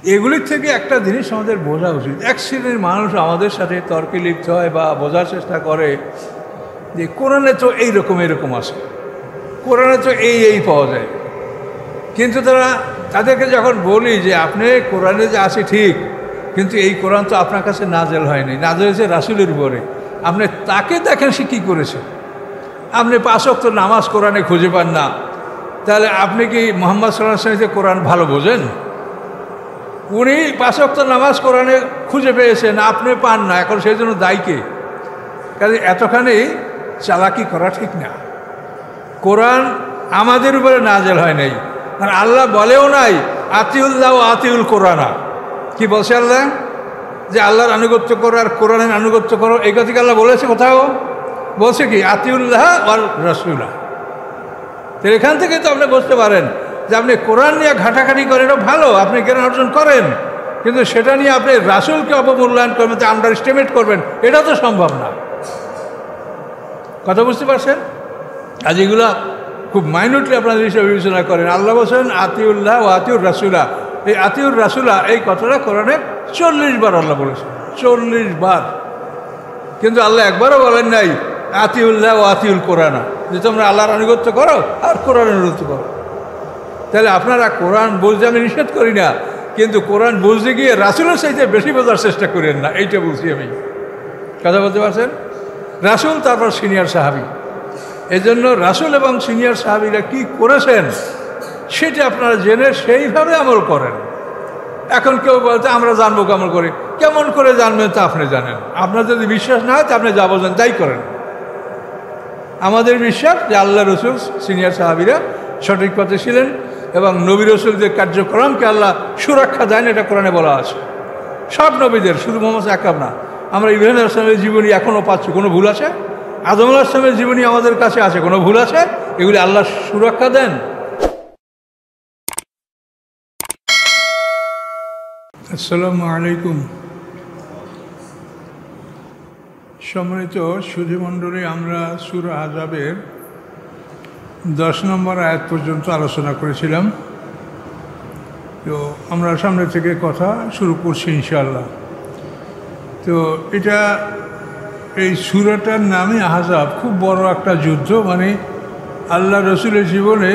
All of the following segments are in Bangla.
এগুলির থেকে একটা জিনিস আমাদের বোঝা উচিত। এক শ্রেণীর মানুষ আমাদের সাথে তর্কে লিপ্ত হয় বা বোঝার চেষ্টা করে যে কোরআনে তো এইরকম এরকম আছে, কোরআনে তো এই পাওয়া যায়। কিন্তু তাদেরকে যখন বলি যে আপনি কোরআনে যে আছে ঠিক, কিন্তু এই কোরআন তো আপনার কাছে নাজেল হয়নি, নাজেল হয়েছে রাসূলের উপরে, আপনি তাকে দেখেন সে কী করেছে। আপনি 5 ওয়াক্ত নামাজ কোরআনে খুঁজে পান না, তাহলে আপনি কি মুহাম্মদ সাল্লাল্লাহু আলাইহি ওয়াসাল্লাম কোরআন ভালো বোঝেন? উনি 5 ওয়াক্ত নামাজ কোরআনে খুঁজে পেয়েছেন, আপনি পান না, এখন সেই জন্য দায়ী কে? কাজে এতখানি চালাকি করা ঠিক না। কোরআন আমাদের উপরে নাজেল হয় নাই, আর আল্লাহ বলেও নাই আতিউল্লাহ ও আতিউল কোরআনা। কি বলছে আল্লাহ? যে আল্লাহর আনুগত্য করো আর কোরআনের আনুগত্য করো, এই কথা কি আল্লাহ বলেছে কোথাও? বলছে কি আতিউল্লাহ আর রাসূলা। তো এখান থেকে তো আপনি বুঝতে পারেন যে আপনি কোরআন নিয়ে ঘাটাঘাটি করেন, এটা ভালো, আপনি জ্ঞান অর্জন করেন, কিন্তু সেটা নিয়ে আপনি রাসূলকে অবমূল্যায়ন করবেন, আন্ডার এস্টিমেট করবেন, এটা তো সম্ভব না। কথা বুঝতে পারছেন? আজ এগুলো খুব মাইনুটলি আপনারা জিনিসটা বিবেচনা করেন। আল্লাহ বলছেন আতিউল্লাহ ও আতিউর রাসূলা। এই আতিউর রাসূলা এই কথাটা কোরআনে 40 বার আল্লাহ বলেছেন, 40 বার। কিন্তু আল্লাহ একবারও বলেন নাই আতিউল্লাহ ও আতিউল কোরআনা, যে তোমরা আল্লাহর আনুগত্য করো আর কোরআনের আনুগত্য করো। তাহলে আপনারা কোরআন বুঝতে আমি নিষেধ করি না, কিন্তু কোরআন বুঝতে গিয়ে রাসূলের চাইতে বেশি বোঝার চেষ্টা করেন না, এইটা বলছি আমি। কথা বলতে পারছেন? রাসূল, তারপর সিনিয়র সাহাবী। এই জন্য রাসূল এবং সিনিয়র সাহাবীরা কি করেছেন সেটা আপনারা জেনে সেইভাবে আমল করেন। এখন কেউ বলতে আমরা জানবো কেমন করে, কেমন করে জানবেন তা আপনি জানেন। আপনার যদি বিশ্বাস না হয় তা আপনি যা বোঝেন তাই করেন। আমাদের বিশ্বাস যে আল্লাহ রসুল সিনিয়র সাহাবীরা সঠিক পথে ছিলেন এবং নবী রসুলদের কার্যক্রমকে আল্লাহ সুরক্ষা দেন, এটা কোরআনে বলা আছে। সব নবীদের, শুধু মোহাম্মদ আকরাম না। আমরা ইব্রাহিম আলাইহিস সালামের জীবনী এখনও পাচ্ছি, কোনো ভুল আছে? আদম আলাইহিস সালামের জীবনী আমাদের কাছে আছে, কোনো ভুল আছে? এগুলি আল্লাহ সুরক্ষা দেন। আসসালামু আলাইকুম। সম্মানিত সুধীমণ্ডলী, আমরা সূরা আহজাবের 10 নম্বর আয়াত পর্যন্ত আলোচনা করেছিলাম। তো আমরা সামনে থেকে কথা শুরু করছি ইনশাআল্লাহ। তো এই সূরাটার নামই আহজাব, খুব বড় একটা যুদ্ধ, মানে আল্লাহ রসুলের জীবনে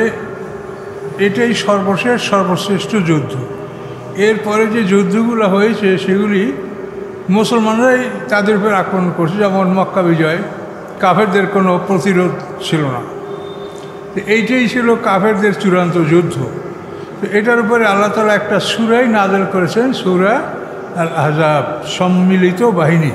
এটাই সর্বশ্রেষ্ঠ যুদ্ধ। এরপরে যে যুদ্ধগুলো হয়েছে সেগুলি মুসলমানরাই তাদের উপর আক্রমণ করছে, যেমন মক্কা বিজয়, কাফেরদের কোনো প্রতিরোধ ছিল না। এইটাই ছিল কাফেরদের চূড়ান্ত যুদ্ধ। তো এটার উপরে আল্লাহ তাআলা একটা সূরাই নাযিল করেছেন, সূরা আল আহজাব, সম্মিলিত বাহিনী।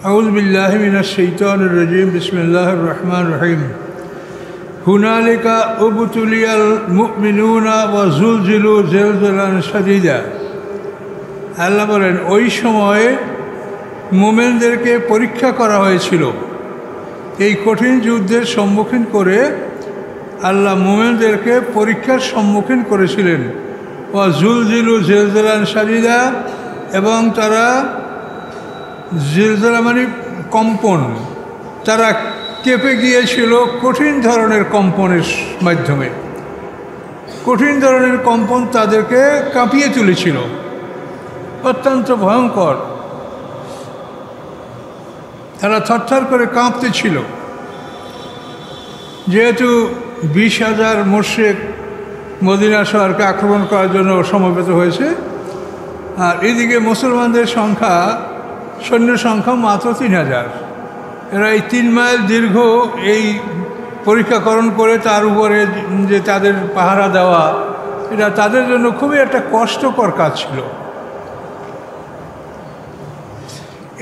আউযু বিল্লাহি মিনাশ শাইতানির রাজীম, বিসমিল্লাহির রহমানির রহিম। হুনালিকা উবতুলিয়াল মুমিনুনা ওয়া যুলজিলু জিলজালান শাদীদা। আল্লাহ বলেন, ওই সময়ে মুমিনদেরকে পরীক্ষা করা হয়েছিল। এই কঠিন যুদ্ধের সম্মুখীন করে আল্লাহ মুমিনদেরকে পরীক্ষার সম্মুখীন করেছিলেন। ওয়া যুলজিলু জিলজালান শাদীদা, এবং তারা জিলজালা মানে কম্পন, তারা কেঁপে গিয়েছিল কঠিন ধরনের কম্পনের মাধ্যমে। কঠিন ধরনের কম্পন তাদেরকে কাঁপিয়ে তুলেছিল, অত্যন্ত ভয়ঙ্কর। তারা থরথর করে কাঁপতেছিল, যেহেতু 20,000 মুশরিক মদিনা শহরকে আক্রমণ করার জন্য সমবেত হয়েছে, আর এদিকে মুসলমানদের সৈন্য সংখ্যা মাত্র 3,000। এরা এই 3 মাইল দীর্ঘ এই পরীক্ষাকরণ করে তার উপরে যে তাদের পাহারা দেওয়া, এটা তাদের জন্য খুবই একটা কষ্টকর কাজ ছিল।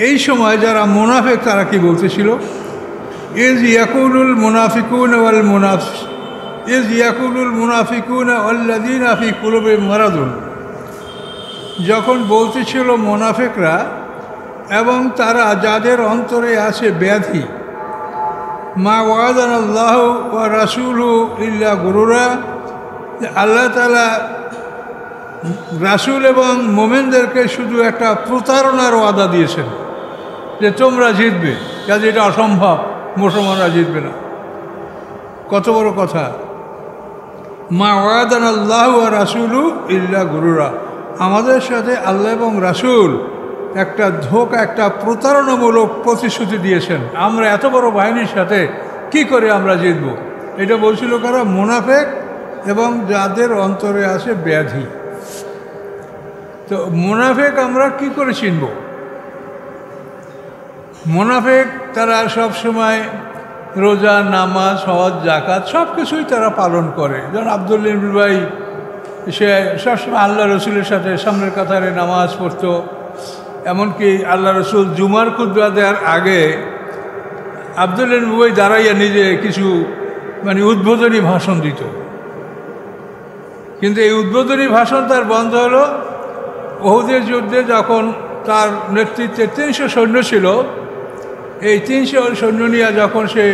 এই সময় যারা মুনাফিক তারা কি বলতেছিল, ইজ ইয়াকুলুল মুনাফিকুনা ওয়াল্লাযীনা ফী কুলুবিহিম মারাদুন। যখন বলতেছিল মুনাফিকরা এবং তারা যাদের অন্তরে আছে ব্যাধি, মা ওয়াদানাল্লাহু ওয়া রাসূলুহু ইল্লা গুরুরা, আল্লাহ তাআলা রাসূল এবং মুমিনদেরকে শুধু একটা প্রতারণার ওয়াদা দিয়েছেন যে তোমরা জিতবে, কাজে এটা অসম্ভব, মুসলমানরা জিতবে না। কত বড় কথা! মা ওয়াদান আল্লাহ ওয়া রাসূলু ইল্লা গুরুরা, আমাদের সাথে আল্লাহ এবং রাসূল একটা ধোঁকা, একটা প্রতারণামূলক প্রতিশ্রুতি দিয়েছেন। আমরা এত বড় বাহিনীর সাথে কি করে আমরা জিতব? এটা বলছিল কারা? মুনাফিক এবং যাদের অন্তরে আছে ব্যাধি। তো মুনাফিক আমরা কি করে চিনব? মুনাফিক তারা সব সময় রোজা, নামাজ, হজ, যাকাত সব কিছুই তারা পালন করে। যেমন আব্দুল্লাহ ইবনে উবাই, সে সবসময় আল্লাহ রসুলের সাথে সামনের কাতারে নামাজ পড়তো। এমনকি আল্লাহ রসুল জুমার খুতবা দেওয়ার আগে আব্দুল্লাহ ইবনে উবাই দাঁড়াইয়া নিজে কিছু উদ্বোধনী ভাষণ দিত। কিন্তু এই উদ্বোধনী ভাষণ তার বন্ধ হলো উহুদের যুদ্ধে, যখন তার নেতৃত্বে 300 সৈন্য ছিল। এই 300 সৈন্য নিয়ে যখন সে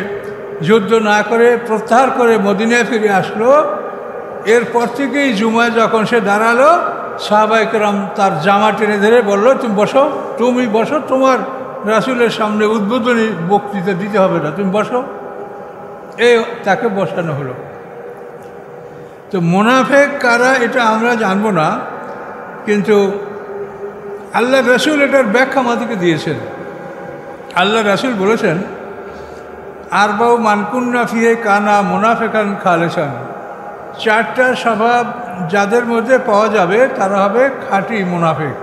যুদ্ধ না করে প্রত্যাহার করে মদিনায় ফিরে আসলো, এরপর থেকেই জুমায় যখন সে দাঁড়ালো, সাহাবায়ে কেরাম তার জামা টেনে ধরে বলল, তুমি বসো, তোমার রাসূলের সামনে উদ্বোধনী বক্তৃতা দিতে হবে না, তুমি বসো। তাকে বসানো হলো। তো মুনাফিক কারা এটা আমরা জানবো না, কিন্তু আল্লাহ রাসূল এটার ব্যাখ্যা আমাদেরকে দিয়েছেন। আল্লাহ রাসূল বলেছেন, আরবাউ মানকুন্না ফিহে কানা মুনাফিকান খালেসান, 4টা স্বভাব যাদের মধ্যে পাওয়া যাবে তারা হবে খাঁটি মুনাফিক।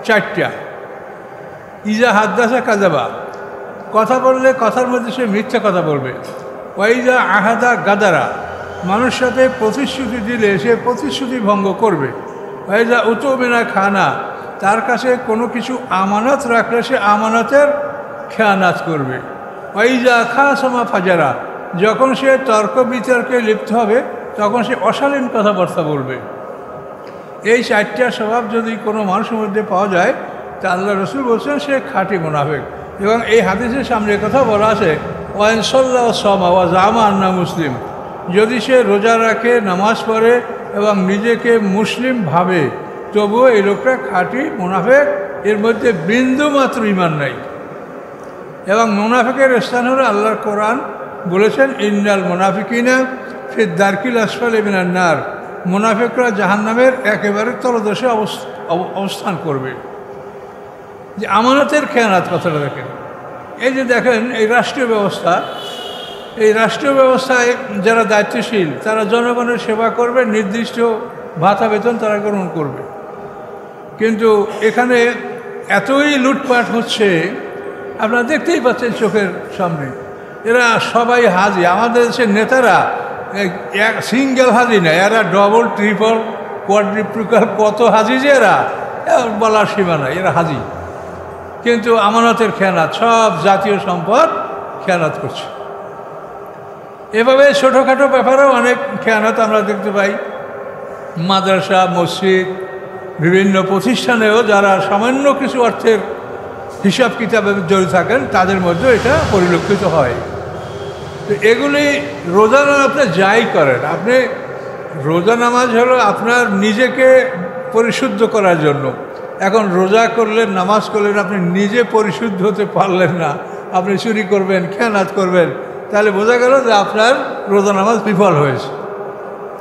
4টা। ইজা হাদ্দাসা কাযাবা, কথা বললে কথার মধ্যে সে মিথ্যা কথা বলবে। ওয়াইজা আহাদা গাদারা, মানুষ সাথে প্রতিশ্রুতি দিলে সে প্রতিশ্রুতি ভঙ্গ করবে। ওয়াইজা উতুমিনা খানা, তার কাছে কোনো কিছু আমানত রাখলে সে আমানতের খেয়ানাত করবে। ওয়াইজা খাসমা ফাজারা, যখন সে তর্ক বিতর্কে লিপ্ত হবে তখন সে অশালীন কথাবার্তা বলবে। এই 4টা স্বভাব যদি কোনো মানুষের মধ্যে পাওয়া যায় তা আল্লাহ রসুল বলছেন সে খাঁটি মুনাফিক। এবং এই হাদিসের সামনে কথা বলা আছে, ওয়াইন সাল্লাহ সামা ওয়া জামা আন্না মুসলিম, যদি সে রোজা রাখে, নামাজ পড়ে এবং নিজেকে মুসলিম ভাবে, তবুও এই লোকটা খাঁটি মুনাফিক, এর মধ্যে বিন্দু মাত্র ঈমান নাই। এবং মুনাফিকের স্থান হলো আল্লাহর কোরআন বলেছেন, ইন্নাল মুনাফিকিনা ফি দারকিল আসফালি মিনান নার, মুনাফিকরা জাহান্নামের একেবারে তলদেশে অবস্থান করবে। যে আমানতের খেয়ানাত কথাটা দেখেন। এই যে দেখেন এই রাষ্ট্রীয় ব্যবস্থা, এই রাষ্ট্রীয় ব্যবস্থায় যারা দায়িত্বশীল তারা জনগণের সেবা করবে, নির্দিষ্ট ভাতা বেতন তারা গ্রহণ করবে। কিন্তু এখানে এতই লুটপাট হচ্ছে, আপনারা দেখতেই পাচ্ছেন চোখের সামনে। এরা সবাই হাজি। আমাদের দেশের নেতারা এক সিঙ্গেল হাজি না, এরা ডবল, ট্রিপল, কোয়াড্রিপ্লিকাল কত হাজি যে এরা বলার সীমা নাই, এরা হাজি। কিন্তু আমানতের খেয়ানাত, সব জাতীয় সম্পদ খেয়ানাত করছে। এভাবে ছোটোখাটো ব্যাপারেও অনেক খেয়ানাত আমরা দেখতে পাই। মাদ্রাসা, মসজিদ, বিভিন্ন প্রতিষ্ঠানেও যারা সামান্য কিছু অর্থের হিসাব কিতাবে জড়িত থাকেন তাদের মধ্যে এটা পরিলক্ষিত হয়। তো এগুলি রোজা নামাজ আপনি যাই করেন, আপনি রোজা নামাজ হলো আপনার নিজেকে পরিশুদ্ধ করার জন্য। এখন রোজা করলেন, নামাজ করলেন, আপনি নিজে পরিশুদ্ধ হতে পারলেন না, আপনি চুরি করবেন, খেয়ানাত করবেন, তাহলে বোঝা গেল যে আপনার রোজা নামাজ বিফল হয়েছে,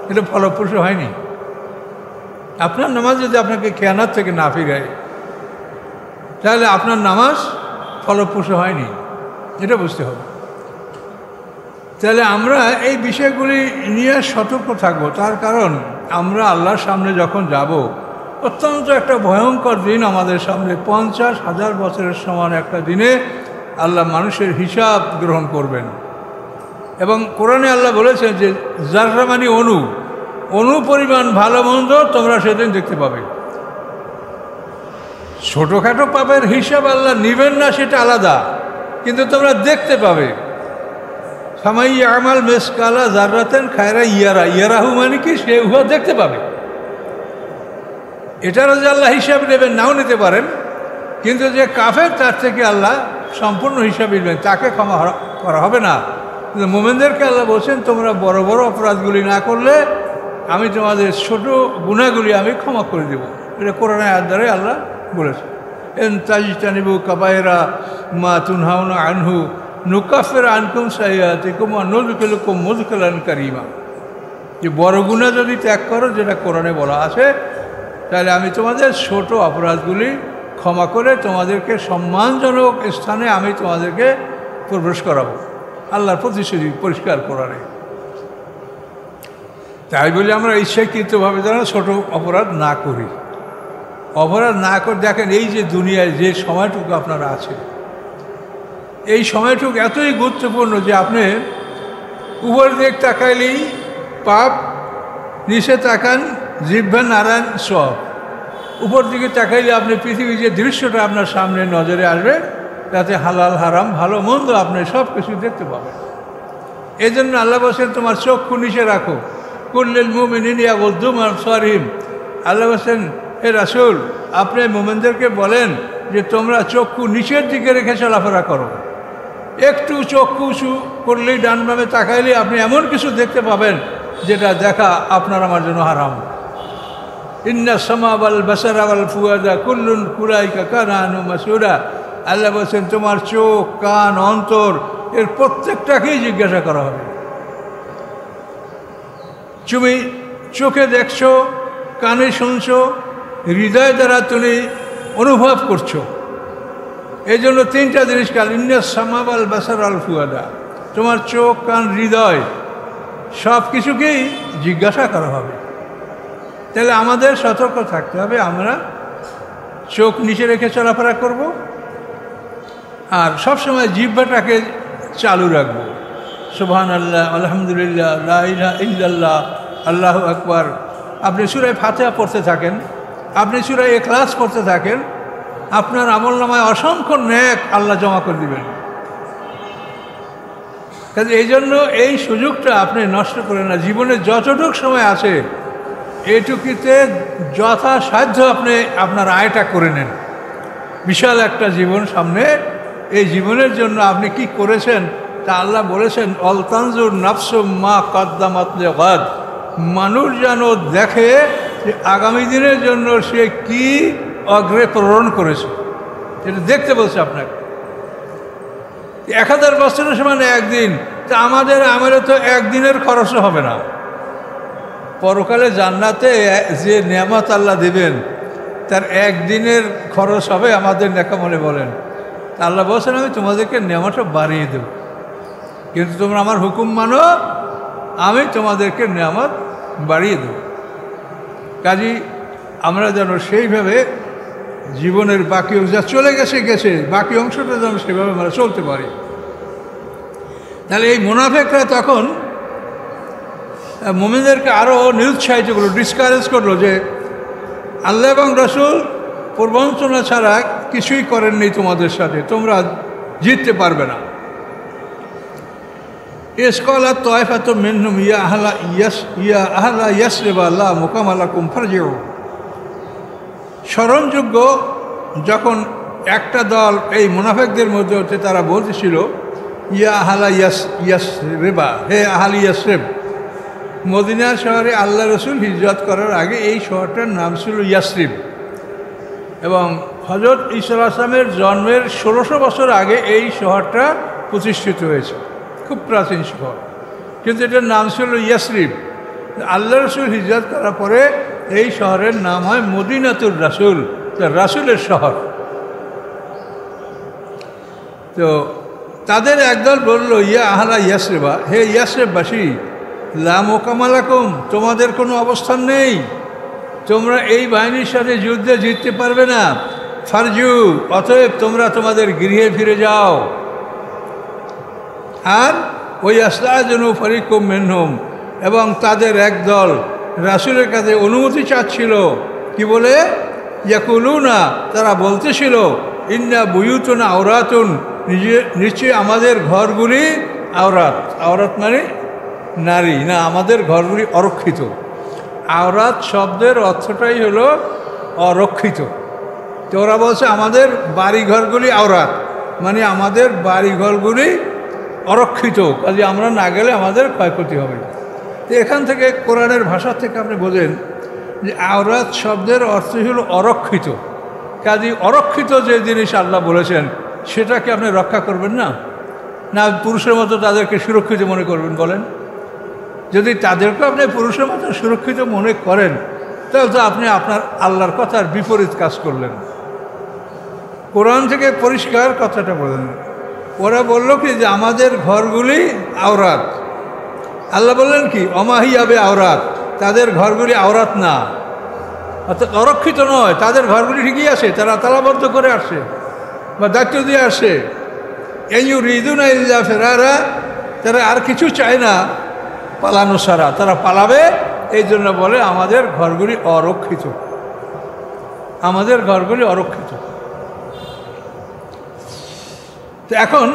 এটা ফলপ্রসূ হয়নি। আপনার নামাজ যদি আপনাকে খেয়ানাত থেকে না ফিরায় তাহলে আপনার নামাজ ফলপ্রসূ হয়নি, এটা বুঝতে হবে। তাহলে আমরা এই বিষয়গুলি নিয়ে সতর্ক থাকব। তার কারণ আমরা আল্লাহর সামনে যখন যাব, অত্যন্ত একটা ভয়ঙ্কর দিন আমাদের সামনে, 50,000 বছরের সমান একটা দিনে আল্লাহ মানুষের হিসাব গ্রহণ করবেন। এবং কোরআনে আল্লাহ বলেছেন যে যাররা মানে অণু পরিমাণ ভালো মন্দ তোমরা সেদিন দেখতে পাবে। ছোটোখাটো পাপের হিসাব আল্লাহ নেবেন না সেটা আলাদা, কিন্তু তোমরা দেখতে পাবে। সামাই আমাল মেসকালা জাররাতেন খায়রা ইয়ারাহু, মানে কি সে উহা দেখতে পাবে। এটারও যে আল্লাহ হিসাব নেবেন, নাও নিতে পারেন, কিন্তু যে কাফের তার থেকে আল্লাহ সম্পূর্ণ হিসাব নেবেন, তাকে ক্ষমা করা হবে না। কিন্তু মোমেনদেরকে আল্লাহ বলছেন তোমরা বড় বড় অপরাধগুলি না করলে আমি তোমাদের ছোট গুনাহগুলি আমি ক্ষমা করে দেব। এটা কোরআনের আয়াত দ্বারাই আল্লাহ বলেছে। এন তাজতানিবু কাবায়রা মা তুনহাউনা আনহু নুকাফের আনকুম সাইয়াতিকুম ওয়া নুদখিলুকুম মুদখিলান কারীমা। যে বড় গুনাহ যদি ত্যাগ করো, যেটা কোরআনে বলা আছে, তাহলে আমি তোমাদের ছোট অপরাধগুলি ক্ষমা করে তোমাদেরকে সম্মানজনক স্থানে আমি তোমাদেরকে প্রবেশ করাবো। আল্লাহর প্রতিশ্রুতি পরিষ্কার কোরআনে। তাই বলে আমরা ইচ্ছাকৃতভাবে যেন ছোট অপরাধ না করি। অপরাধ না করে দেখেন, এই যে দুনিয়ায় যে সময়টুকু আপনারা আছে, এই সময়টুকু এতই গুরুত্বপূর্ণ যে আপনি উপর দিক তাকাইলেই পাপ, নিচে তাকান জিহ্বা নারায়ণ সব। উপর দিকে তাকাইলে আপনি পৃথিবীর যে দৃশ্যটা আপনার সামনে নজরে আসবে, তাতে হালাল হারাম ভালো মন্দ আপনি সব কিছু দেখতে পাবেন। এই জন্য আল্লাহ বলছেন তোমার চক্ষু নিচে রাখো। কুল্লিল মুমিনিন ইয়াগুদ্দু মিন আবসারিহিম। আল্লাহ বলছেন, হে রাসূল, আপনি মুমিনদেরকে বলেন যে তোমরা চক্ষু নিচের দিকে রেখে চলাফেরা করো। একটু চক্ষু উঁচু করলেই, ডান বামে তাকাইলে আপনি এমন কিছু দেখতে পাবেন যেটা দেখা আপনার আমার জন্য হারাম। ইন্না সামা ওয়াল বাসারা ওয়াল ফুয়াদা কুল্লুন উলাইকা কানা আনহু মাসউলা। আল্লাহ বলছেন তোমার চোখ, কান, অন্তর এর প্রত্যেকটাকেই জিজ্ঞাসা করা হবে। তুমি চোখে দেখছো, কানে শুনছো, হৃদয় দ্বারা তুমি অনুভব করছো। এই জন্য তিনটা জিনিস কাল, ইন্না সামা ওয়াল বাসারা ওয়াল ফুয়াদা, তোমার চোখ, কান, হৃদয় সব কিছুকেই জিজ্ঞাসা করা হবে। তাহলে আমাদের সতর্ক থাকতে হবে, আমরা চোখ নিচে রেখে চলাফেরা করব, আর সবসময় জিহ্বাটাকে চালু রাখবো। সুবহানাল্লাহ, আলহামদুলিল্লাহ, লা ইলাহা ইল্লাল্লাহ, আল্লাহু আকবার। আপনি সূরা ফাতিহা পড়তে থাকেন, আপনি সূরা ইখলাস পড়তে থাকেন, আপনার আমলনামায় অসংখ্য নেক আল্লাহ জমা করে দিবেন। কাজে এই জন্য এই সুযোগটা আপনি নষ্ট করেন না। জীবনে যতটুক সময় আছে এইটুকুতে যথাসাধ্য আপনি আপনার আয়টা করে নেন। বিশাল একটা জীবন সামনে, এই জীবনের জন্য আপনি কি করেছেন তা আল্লাহ বলেছেন, অলতানজুর নাফসুম মা কদ্দামাত লিগাদ। মানুষ যেন দেখে যে আগামী দিনের জন্য সে কি অগ্রে প্রেরণ করেছে, এটা দেখতে বলছে আপনাকে। 1000 বছরের সমান একদিন, তা আমাদের তো একদিনের খরচও হবে না। পরকালে জান্নাতে যে নেয়ামত আল্লাহ দেবেন তার একদিনের খরচ হবে আমাদের নেকামলে বলেন। আল্লাহ বলছেন আমি তোমাদেরকে নেয়ামতটা বাড়িয়ে দেব, কিন্তু তোমরা আমার হুকুম মানো, আমি তোমাদেরকে নেয়ামত বাড়িয়ে দেব। কাজী আমরা যেন সেইভাবে জীবনের বাকি যা চলে গেছে বাকি অংশটা যেন সেভাবে আমরা চলতে পারি। তাহলে এই মুনাফিকরা তখন মুমিনদেরকে আরও নিরুৎসাহিত করলো, ডিসকারেজ করলো যে আল্লাহ এবং রাসূল প্রবঞ্চনা ছাড়া কিছুই করেননি তোমাদের সাথে, তোমরা জিততে পারবে না। ইসকালা তায়ফাতু মিনহুম ইয়া আহলা ইয়াসরিবা লা মুকামা লাকুম ফারজিউ। স্মরণযোগ্য যখন একটা দল এই মুনাফিকদের মধ্যে হতে তারা বলতেছিল, ইয়া আহলা ইয়াসরিবা, হে আহলি ইয়াসরিব। মদিনা শহরে আল্লাহ রসুল হিজরত করার আগে এই শহরটার নাম ছিল ইয়াসরিব, এবং হযরত ঈসা আলাইহিস সালামের জন্মের 1600 বছর আগে এই শহরটা প্রতিষ্ঠিত হয়েছে। খুব প্রাচীন শহর, কিন্তু এটার নাম ছিল ইয়াসরিব। আল্লাহ রসুল হিজরত করার পরে এই শহরের নাম হয় মদিনাতুর রাসূল, রাসূলের শহর। তো তাদের একদল বলল, ইয়া আহলা ইয়াসরিবা, হে ইয়াসরিববাসী, লা মুকামা লাকুম, তোমাদের কোনো অবস্থান নেই, তোমরা এই বাহিনীর সাথে যুদ্ধে জিততে পারবে না। ফারজু, অতএব তোমরা তোমাদের গৃহে ফিরে যাও। আর ওই আস্তাযনু ফারিকুম মিনহুম, এবং তাদের একদল রাসূলের কাছে অনুমতি চাচ্ছিল, কি বলে, ইয়াকুলুনা, তারা বলতেছিল, ইন্না বুয়ুতুনা আওরাতুন, নিশ্চয়ই আমাদের ঘরগুলি আওরাত। আওরাত মানে নারী না, আমাদের ঘরগুলি অরক্ষিত। আওরাত শব্দের অর্থটাই হলো অরক্ষিত। তো ওরা বলছে আমাদের বাড়িঘরগুলি আওরাত, মানে আমাদের বাড়িঘরগুলি অরক্ষিত, কাজে আমরা না গেলে আমাদের ক্ষয়ক্ষতি হবে। তো এখান থেকে কোরআনের ভাষা থেকে আপনি বোঝেন যে আওরাত শব্দের অর্থই হলো অরক্ষিত। কাজে অরক্ষিত যে জিনিস আল্লাহ বলেছেন সেটাকে আপনি রক্ষা করবেন না, না পুরুষের মতো তাদেরকে সুরক্ষিত মনে করবেন বলেন? যদি তাদেরকে আপনি পুরুষের মতো সুরক্ষিত মনে করেন তাহলে তো আপনি আপনার আল্লাহর কথার বিপরীত কাজ করলেন। কোরআন থেকে পরিষ্কার কথাটা বলেন। ওরা বলল কি যে আমাদের ঘরগুলি আওরাত। আল্লাহ বললেন কি অমাহিয়াবে আওরাত, তাদের ঘরগুলি আওরাত না, অর্থাৎ অরক্ষিত নয়। তাদের ঘরগুলি ঠিকই আছে, তারা তালাবদ্ধ করে আসে বা দায়িত্ব দিয়ে আসে। এই রিদুনা ইল্লা ফেরারা, তারা আর কিছু চায় না পালানো ছাড়া, তারা পালাবে। এই জন্য বলে আমাদের ঘরগুলি অরক্ষিত, আমাদের ঘরগুলি অরক্ষিত। তো এখন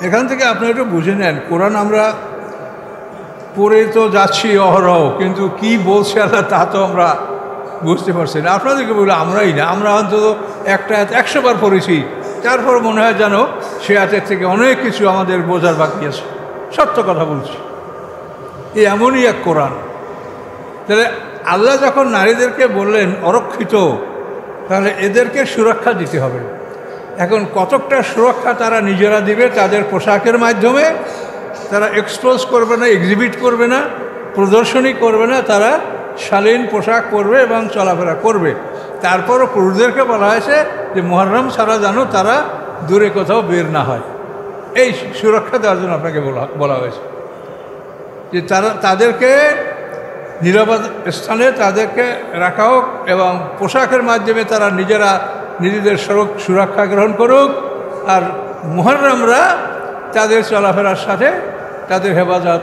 এখান থেকে আপনি একটু বুঝে নেন, কোরআন আমরা পড়ে তো যাচ্ছি অহরহ, কিন্তু কি বলছে আল্লাহ তা তো আমরা বুঝতে পারছি না। আপনাদেরকে বলি আমরাই না, আমরা অন্তত একটা 100 বার পড়েছি, তারপর মনে হয় যেন সে হাতের থেকে অনেক কিছু আমাদের বোঝার বাকি আছে। সত্য কথা বলছি, এই এমনই এক কোরআন। তাহলে আল্লাহ যখন নারীদেরকে বললেন অরক্ষিত, তাহলে এদেরকে সুরক্ষা দিতে হবে। এখন কতকটা সুরক্ষা তারা নিজেরা দিবে তাদের পোশাকের মাধ্যমে। তারা এক্সপোজ করবে না, এক্সিবিট করবে না, প্রদর্শনী করবে না, তারা শালীন পোশাক পরবে এবং চলাফেরা করবে। তারপরও পুরুষদেরকে বলা হয়েছে যে মুহররম ছাড়া যেন তারা দূরে কোথাও বের না হয়। এই সুরক্ষা দেওয়ার জন্য আপনাকে বলা হয়েছে যে তাদেরকে নিরাপদ স্থানে তাদেরকে রাখা হোক এবং পোশাকের মাধ্যমে তারা নিজেরা নিজেদের সুরক্ষা গ্রহণ করুক। আর মুহররমরা তাদের চলাফেরার সাথে তাদের হেফাজত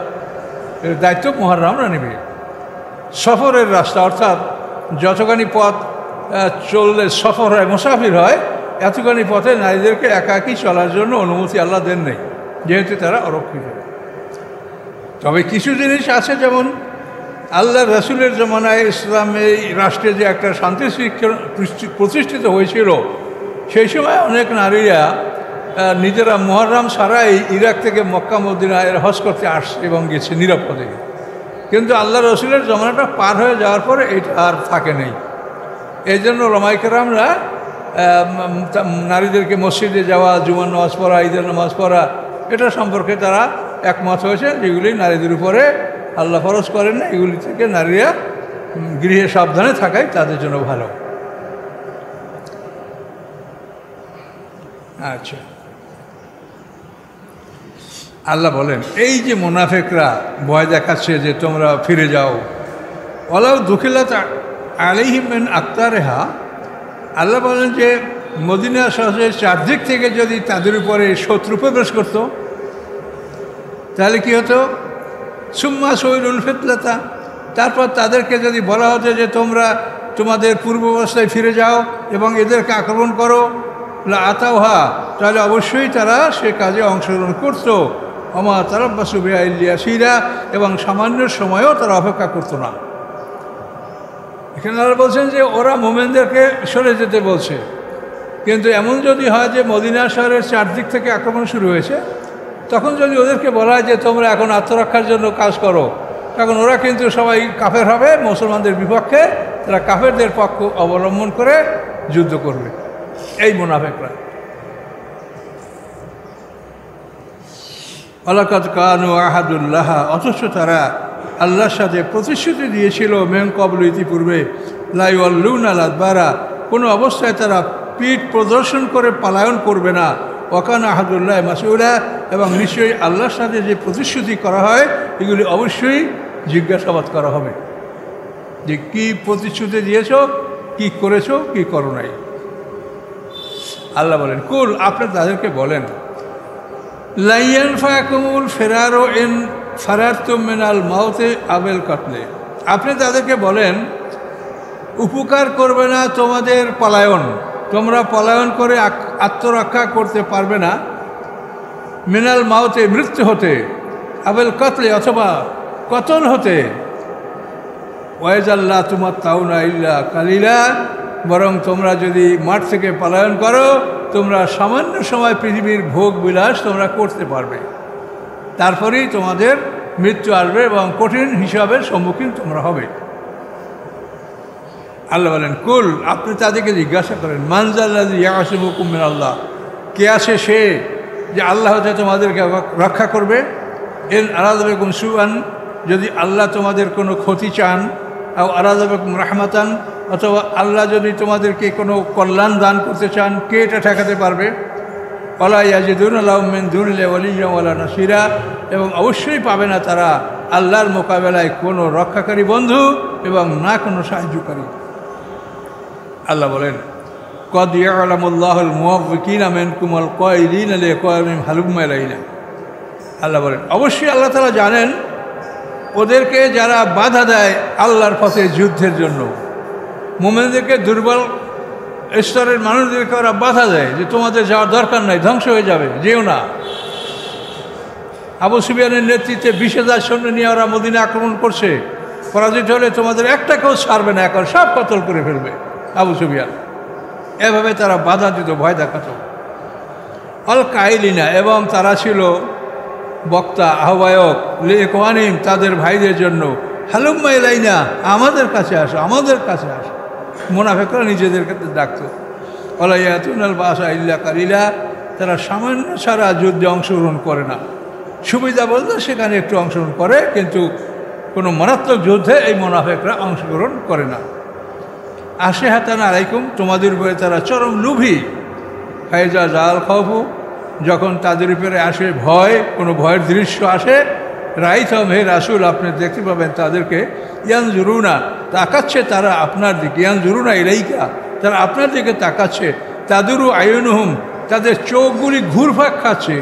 দায়িত্ব মুহররমরা নেবে। সফরের রাস্তা, অর্থাৎ যতখানি পথ চললে সফর হয়, মুসাফির হয়, এতখানি পথে নারীদেরকে একাকী চলার জন্য অনুমতি আল্লাহ দেন নেই, যেহেতু তারা অরক্ষিত। তবে কিছু জিনিস আছে, যেমন আল্লাহ রসুলের জমানায় ইসলাম এই রাষ্ট্রে যে একটা শান্তি প্রতিষ্ঠিত হয়েছিল, সেই সময় অনেক নারীরা নিজেরা মুহররম ছাড়াই ইরাক থেকে মক্কা মদিনায় হজ করতে আসছে এবং গেছে নিরাপদে। কিন্তু আল্লাহ রসুলের জমানাটা পার হয়ে যাওয়ার পরে এটা আর থাকে নেই। এই জন্য ওলামায়ে কেরামরা নারীদেরকে মসজিদে যাওয়া, জুমার নামাজ পড়া, ঈদের নামাজ পড়া, এটা সম্পর্কে তারা একমত হয়েছে। যেগুলি নারীদের উপরে আল্লাহ ফরজ করেন না, এগুলি থেকে নারীরা গৃহে সাবধানে থাকাই তাদের জন্য ভালো। আচ্ছা, আল্লাহ বলেন এই যে মুনাফিকরা ভয় দেখাচ্ছে যে তোমরা ফিরে যাও, ওয়ালাউ দুখিলাত আলাইহিম মিন আকতারিহা, আল্লাহ বলেন যে মদিনা শহরের চারদিক থেকে যদি তাদের উপরে শত্রু প্রবেশ করত, তাহলে কি হতো? সুম্মা সইলুল ফিতলাতা, তারপর তাদেরকে যদি বলা হতো যে তোমরা তোমাদের পূর্বাবস্থায় ফিরে যাও এবং এদেরকে আক্রমণ করো, আতাওহা, তাহলে অবশ্যই তারা সে কাজে অংশগ্রহণ করত। আমা তারাব্বাসু বিহা ইল্লা ইয়াসীরা, এবং সামান্য সময়ও তারা অপেক্ষা করতো না। এখানে আল্লাহ বলছেন যে ওরা মোমেনদেরকে সরে যেতে বলছে, কিন্তু এমন যদি হয় যে মদিনা শহরের চারদিক থেকে আক্রমণ শুরু হয়েছে, তখন যদি ওদেরকে বলা হয় যে তোমরা এখন আত্মরক্ষার জন্য কাজ করো, তখন ওরা কিন্তু সবাই কাফের হবে, মুসলমানদের বিপক্ষে তারা কাফেরদের পক্ষ অবলম্বন করে যুদ্ধ করবে। এই মুনাফিকরা ওয়ালাকাদ কানু আহাদুল্লাহ, অথচ তারা আল্লাহর সাথে প্রতিশ্রুতি দিয়েছিল মেন কবল, ইতিপূর্বে, লা ইউওয়াল্লুনা আল-আদবারা, কোনো অবস্থায় তারা পিঠ প্রদর্শন করে পলায়ন করবে না। ওয়াকানা আহাদুল্লাহ মাসউলা, এবং নিশ্চয়ই আল্লাহর সাথে যে প্রতিশ্রুতি করা হয় এগুলি অবশ্যই জিজ্ঞাসাবাদ করা হবে, যে কি প্রতিশ্রুতি দিয়েছ, কি করেছ, কি করো নাই। আল্লাহ বলেন কুল, আপনি তাদেরকে বলেন, লা ইয়ানফাকুমুল ফিরারু ইন ফারারতুম মিনাল মাউতি আবিল কাতলে, আপনি তাদেরকে বলেন উপকার করবে না তোমাদের পলায়ন, তোমরা পলায়ন করে আত্মরক্ষা করতে পারবে না, মিনাল মাউতে, মৃত্যু হতে, আবিল কাতলে, অথবা কতল হতে, ওয়াইজাল্লাহ তোমার তাউনা ইল্লা কালিলা, বরং তোমরা যদি মাঠ থেকে পলায়ন করো, তোমরা সামান্য সময় পৃথিবীর ভোগ বিলাস তোমরা করতে পারবে, তারপরেই তোমাদের মৃত্যু আসবে এবং কঠিন হিসাবের সম্মুখীন তোমরা হবে। আল্লাহ বলেন কুল, আপনি তাদেরকে জিজ্ঞাসা করেন, মানজাল্লাযী ইয়াসিমুকুম মিনাল্লাহ, কে আছে সে যে আল্লাহ হচ্ছে তোমাদেরকে রক্ষা করবে। এর আরাদাবেকুম সুআন, যদি আল্লাহ তোমাদের কোনো ক্ষতি চান, আর আরাদাবেকুম রাহমাতান, অথবা আল্লাহ যদি তোমাদেরকে কোনো কল্যাণ দান করতে চান, কে এটা ঠেকাতে পারবে? ওয়ালা ইয়াজিদুনা লাহুম মিন দুনিল্লাহি ওয়ালিয়্যান ওয়ালা নাসিরা, এবং অবশ্যই পাবে না তারা আল্লাহর মোকাবেলায় কোনো রক্ষাকারী বন্ধু এবং না কোনো সাহায্যকারী। আল্লাহ বলেন, কদ ইয়ালামুল্লাহুল মুওয়াফফিকিনা মিনকুম ওয়াল কায়িলিনা লিকাওমিহিম হালুম্মা ইলাইনা। আল্লাহ বলেন, অবশ্যই আল্লাহ তাআলা জানেন ওদেরকে যারা বাধা দেয় আল্লাহর পথে যুদ্ধের জন্য। মুমিনদেরকে, দুর্বল স্তরের মানুষদেরকে ওরা বাধা দেয় যে তোমাদের যাওয়ার দরকার নাই, ধ্বংস হয়ে যাবে, যেও না। আবু সুফিয়ানের নেতৃত্বে 20,000 সৈন্য নিয়ে ওরা মদিনা আক্রমণ করছে। পরাজিত হলে তোমাদের একটাকেও ছাড়বে না, এখন সব কতল করে ফেলবে আবু সুফিয়ান। এভাবে তারা বাধা দিত, ভয় দেখাত। অল কাইলিনা, এবং তারা ছিল বক্তা, আহ্বায়ক, লিইখওয়ানিহিম, তাদের ভাইদের জন্য, হালুম্মা ইলাইনা, আমাদের কাছে আসো, আমাদের কাছে আসো। মুনাফিকরা নিজেদেরকে ডাকত। ওয়ালা ইয়াতুনাল বাসা ইল্লা কালিলা, তারা সামান্য সারা যুদ্ধে অংশগ্রহণ করে না। সুবিধা বলতে সেখানে একটু অংশগ্রহণ করে, কিন্তু কোনো মারাত্মক যুদ্ধে এই মুনাফিকরা অংশগ্রহণ করে না। আসে হাতান আলাইকুম, তোমাদের উপরে তারা চরম লোভী। ফাইজা জাল খাউফু, যখন তাদের উপরে আসে ভয়, কোনো ভয়ের দৃশ্য আসে, রাইতাম, হে রাসূল, আপনি দেখতে পাবেন তাদেরকে, ইয়ানজুরুনা, তাকাচ্ছে তারা আপনার দিকে, ইয়ানজুরুনা ইলাইকা, তারা আপনার দিকে তাকাচ্ছে, তাদুরু আয়ুনুহুম, তাদের চোখগুলি ঘুরপাক খাচ্ছে।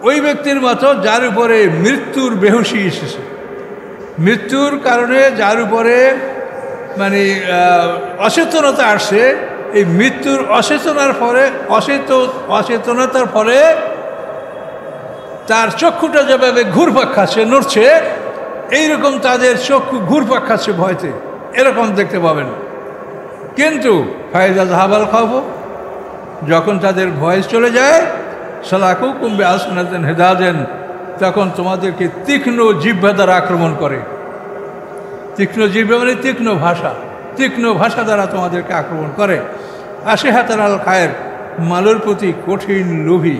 ওই ব্যক্তির মতো যার উপরে মৃত্যুর বেহুশি এসেছে, মৃত্যুর কারণে যার উপরে মানে অচেতনতা আসছে, এই মৃত্যুর অচেতনতার ফলে তার চক্ষুটা যেভাবে ঘুরপাক খাচ্ছে, নড়ছে, এইরকম তাদের চক্ষু ঘুরপাক খাচ্ছে ভয়তে, এরকম দেখতে পাবেন। কিন্তু ফায়দা জাহাবাল খাবো, যখন তাদের ভয় চলে যায়, সালাকু কুম্বে আসনাতেন হেদাদেন, তখন তোমাদেরকে তীক্ষ্ণ জিহ্বা দ্বারা আক্রমণ করে। তীক্ষ্ণ জিহ্বা মানে তীক্ষ্ণ ভাষা দ্বারা তোমাদেরকে আক্রমণ করে। আসে হাতার আল খায়ের, মালের প্রতি কঠিন লোভী।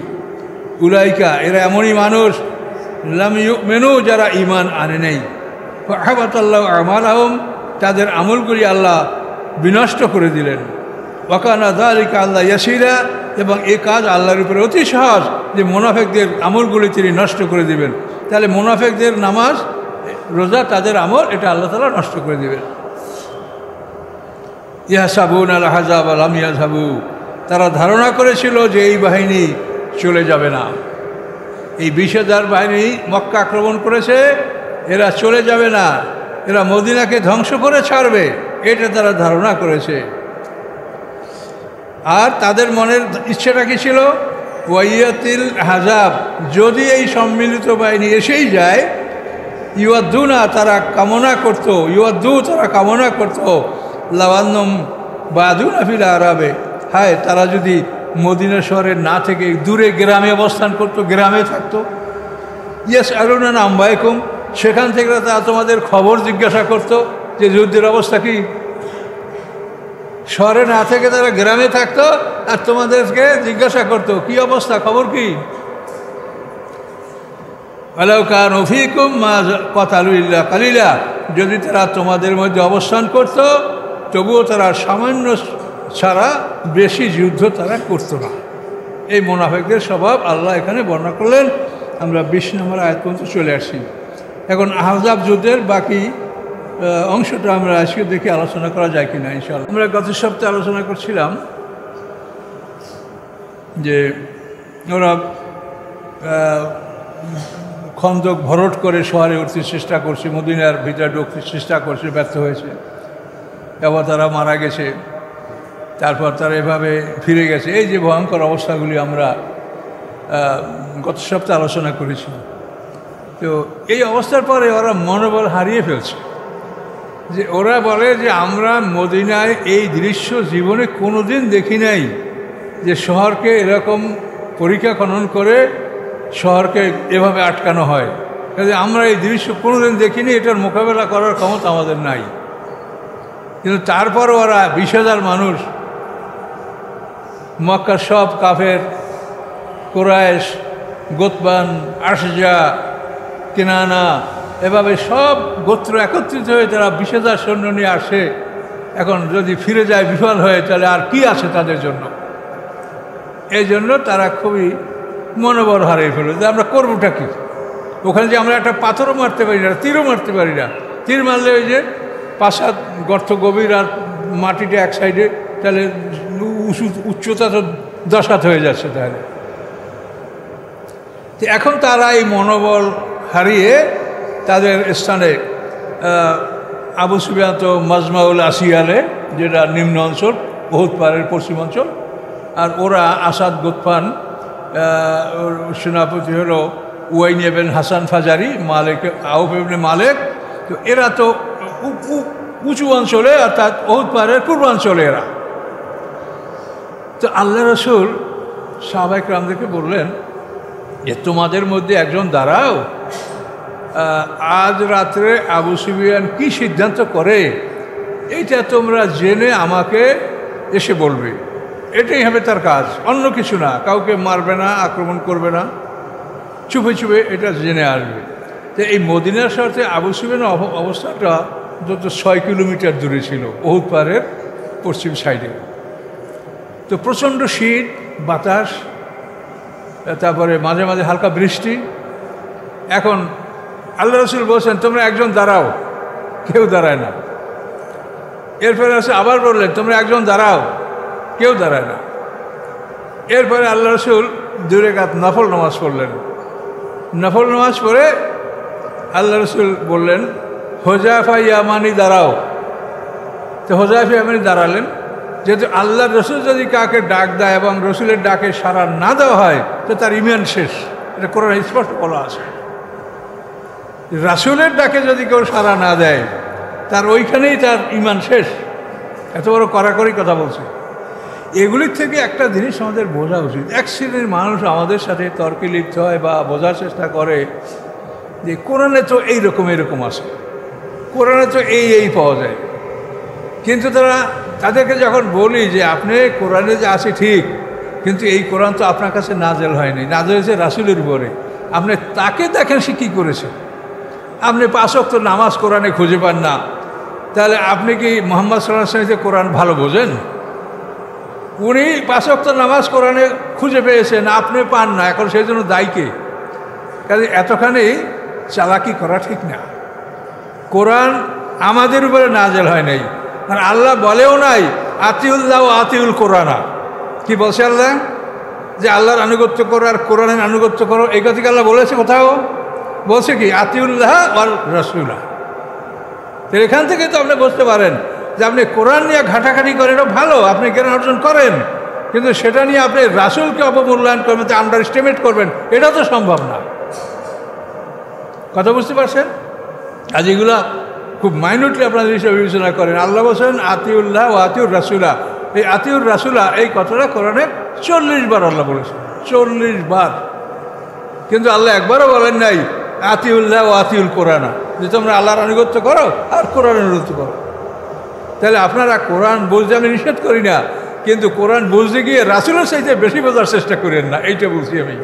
উলাইকা, এরা এমনই মানুষ, লাম ইউমিনু, যারা ঈমান আনে নেই। ফাহাবাতাল্লাহু আমালাহুম, তাদের আমলগুলি আল্লাহ বিনষ্ট করে দিলেন। ওয়াকানা যালিকা আল্লাহ ইয়াসিরা, এবং এই কাজ আল্লাহর উপরে অতি সহজ যে মুনাফিকদের আমলগুলি তিনি নষ্ট করে দিবেন। তাহলে মুনাফিকদের নামাজ, রোজা, তাদের আমল, এটা আল্লাহ তাআলা নষ্ট করে দিবেন। ইয়াহসাবুনা আল আহজাব লাম ইয়াযহাবু, তারা ধারণা করেছিল যে এই বাহিনী চলে যাবে না, এই 20,000 বাহিনী মক্কা আক্রমণ করেছে, এরা চলে যাবে না, এরা মদিনাকে ধ্বংস করে ছাড়বে, এটা তারা ধারণা করেছে। আর তাদের মনের ইচ্ছেটা কি ছিল? ওয়াইয়াতিল আহজাব, যদি এই সম্মিলিত বাহিনী এসেই যায়, ইউয়াদ্দুনা, তারা কামনা করত, লাওয়ান্নম বাদুনা ফিল আরাবে, হায় তারা যদি মদিনা শহরের না থেকে দূরে গ্রামে অবস্থান করত, গ্রামে থাকতো। ইয়েস আলুনা আম্বাইকুম, সেখান থেকে তারা তোমাদের খবর জিজ্ঞাসা করত যে যুদ্ধের অবস্থা কি। শহরে না থেকে তারা গ্রামে থাকতো আর তোমাদেরকে জিজ্ঞাসা করতো কি অবস্থা, খবর কি। আলাউকান ফীকুম মা ক্বাতালু ইল্লা কালিলা, যদি তারা তোমাদের মধ্যে অবস্থান করত তবুও তারা সামান্য ছাড়া বেশি যুদ্ধ তারা করতো না। এই মুনাফিকদের স্বভাব আল্লাহ এখানে বর্ণনা করলেন। আমরা 20 নম্বর আয়াত পর্যন্ত চলে আসি। এখন আহজাব যুদ্ধের বাকি অংশটা আমরা আজকে দেখে আলোচনা করা যায় কিনা ইনশাআল্লাহ। আমরা গত সপ্তাহে আলোচনা করছিলাম যে ওরা খন্দক ভরট করে শহরে উঠতে চেষ্টা করছে, মদিনার ভিতরে ঢুকতে চেষ্টা করছে, ব্যর্থ হয়েছে, এবার তারা মারা গেছে, তারপর তারা এভাবে ফিরে গেছে। এই যে ভয়ঙ্কর অবস্থাগুলি আমরা গত সপ্তাহে আলোচনা করেছি। তো এই অবস্থার পরে ওরা মনোবল হারিয়ে ফেলছে, যে ওরা বলে যে আমরা মদিনায় এই দৃশ্য জীবনে কোনো দিন দেখি নাই, যে শহরকে এরকম পরীক্ষা খনন করে শহরকে এভাবে আটকানো হয়। কাজে আমরা এই দৃশ্য কোনো দিন দেখিনি, এটার মোকাবেলা করার ক্ষমতা আমাদের নাই। কিন্তু তারপরও ওরা 20,000 মানুষ, মক্কার সব কাফের কুরাইশ, গোতবান, আশজা, কিনানা, এভাবে সব গোত্র একত্রিত হয়ে তারা 20,000 সৈন্য নিয়ে আসে। এখন যদি ফিরে যায় বিফল হয়ে, তাহলে আর কি আছে তাদের জন্য? এই জন্য তারা খুবই মনোবল হারিয়ে ফেলল যে আমরা করবোটা কি? ওখানে যে আমরা একটা পাথরও মারতে পারি না, তীরও মারতে পারি না। তীর মারলে ওই যে 5-7 গর্ত গভীর আর মাটিটা এক সাইডে, তাহলে উচ্চতা তো 10 হাত হয়ে যাচ্ছে। তাহলে এখন তারা এই মনোবল হারিয়ে তাদের স্থানে আবু সুফিয়ান তো মাজমাউল আসিয়ালে, যেটা নিম্ন অঞ্চল, উহুদ পাহাড়ের পশ্চিম অঞ্চল, আর ওরা আসাদ গোতফান, সেনাপতি হলো উয়াইন ইবনে হাসান ফাজারি, মালেক আউফ ইবনে মালেক। তো এরা তো উঁচু অঞ্চলে, অর্থাৎ উহুদ পাহাড়ের পূর্বাঞ্চলে এরা। তো আল্লাহ রসুল সাহাবায়ে কেরামদেরকে বললেন যে তোমাদের মধ্যে একজন দাঁড়াও, আজ রাত্রে আবু সুফিয়ান কি সিদ্ধান্ত করে এইটা তোমরা জেনে আমাকে এসে বলবে। এটাই হবে তার কাজ, অন্য কিছু না। কাউকে মারবে না, আক্রমণ করবে না, চুপে চুপে এটা জেনে আসবে। তো এই মদিনার সাথে আবু সুফিয়ানের অবস্থাটা যত 6 কিলোমিটার দূরে ছিল, উহুদ পাহাড়ের পশ্চিম সাইডে। তো প্রচণ্ড শীত, বাতাস, তারপরে মাঝে মাঝে হালকা বৃষ্টি। এখন আল্লাহ রসুল বলছেন তোমরা একজন দাঁড়াও, কেউ দাঁড়ায় না। এরপরে আছে আবার বললেন তোমরা একজন দাঁড়াও, কেউ দাঁড়ায় না। এরপরে আল্লাহ রসুল 2 রাকাত নফল নামাজ পড়লেন। নফল নামাজ পড়ে আল্লাহ রসুল বললেন হুযায়ফা ইয়ামানি দাঁড়াও। তো হুযায়ফা ইয়ামানি দাঁড়ালেন। যেহেতু আল্লাহ রসুল যদি কাকে ডাক দেয় এবং রসুলের ডাকে সাড়া না দেওয়া হয়, তো তার ঈমান শেষ। এটা কোরআনে স্পষ্ট বলা আছে। রাসূলের ডাকে যদি কেউ সাড়া না দেয়, তার ওইখানেই তার ঈমান শেষ। এত বড় কড়াকড়ি কথা বলছে। এগুলির থেকে একটা জিনিস আমাদের বোঝা উচিত। এক শ্রেণীর মানুষ আমাদের সাথে তর্কে লিপ্ত হয় বা বোঝার চেষ্টা করে যে কোরআনে তো এইরকম এরকম আছে, কোরআনে তো এই পাওয়া যায়। কিন্তু তাদেরকে যখন বলি যে আপনি কোরআনে যে আছে ঠিক, কিন্তু এই কোরআন তো আপনার কাছে নাজেল হয়নি, নাজেল হয়েছে রাসূলের উপরে। আপনি তাকে দেখেন সে কী করেছে। আপনি 5 ওয়াক্ত নামাজ কোরআনে খুঁজে পান না, তাহলে আপনি কি মুহাম্মদ সাল্লাল্লাহু আলাইহি ওয়াসাল্লাম কোরআন ভালো বোঝেন? উনি 5 ওয়াক্ত নামাজ কোরআনে খুঁজে পেয়েছেন, আপনি পান না, এখন সেই জন্য দায়ী কে? কাজে এতখানি চালাকি করা ঠিক না। কোরআন আমাদের উপরে নাজেল হয় নাই, আর আল্লাহ বলেও নাই আতিউল্লাহ ও আতিউল কোরআনা। কি বলছে আল্লাহ? যে আল্লাহর আনুগত্য করো আর কোরআনের আনুগত্য করো। এই কথা কি আল্লাহ বলেছে কোথাও? বলছে কি আতিউল্লাহ আর রাসূলা। তো এখান থেকে তো আপনি বুঝতে পারেন যে আপনি কোরআন নিয়ে ঘাটাঘাটি করেন, এটা ভালো, আপনি জ্ঞান অর্জন করেন, কিন্তু সেটা নিয়ে আপনি রাসূলকে অবমূল্যায়ন করবেন, আন্ডার এস্টিমেট করবেন, এটা তো সম্ভব না। কথা বুঝতে পারছেন? আজ এগুলো খুব মাইনুটলি আপনাদের হিসেবে বিবেচনা করেন। আল্লাহ বলছেন আতিউল্লাহ ও আতিউর রাসূলা। এই আতিউর রাসূলা এই কথাটা কোরআনে 40 বার আল্লাহ বলেছেন, 40 বার। কিন্তু আল্লাহ একবারও বলেন নাই আতিউল্লাহ ও আতিউল কোরআনা, যে তোমরা আল্লাহর আনুগত্য করো আর কোরআনের আনুগত্য করো। তাহলে আপনারা কোরআন বুঝতে আমি নিষেধ করি না, কিন্তু কোরআন বুঝতে গিয়ে রাসূলের চাইতে বেশি বোঝার চেষ্টা করেন না, এইটা বলছি আমি।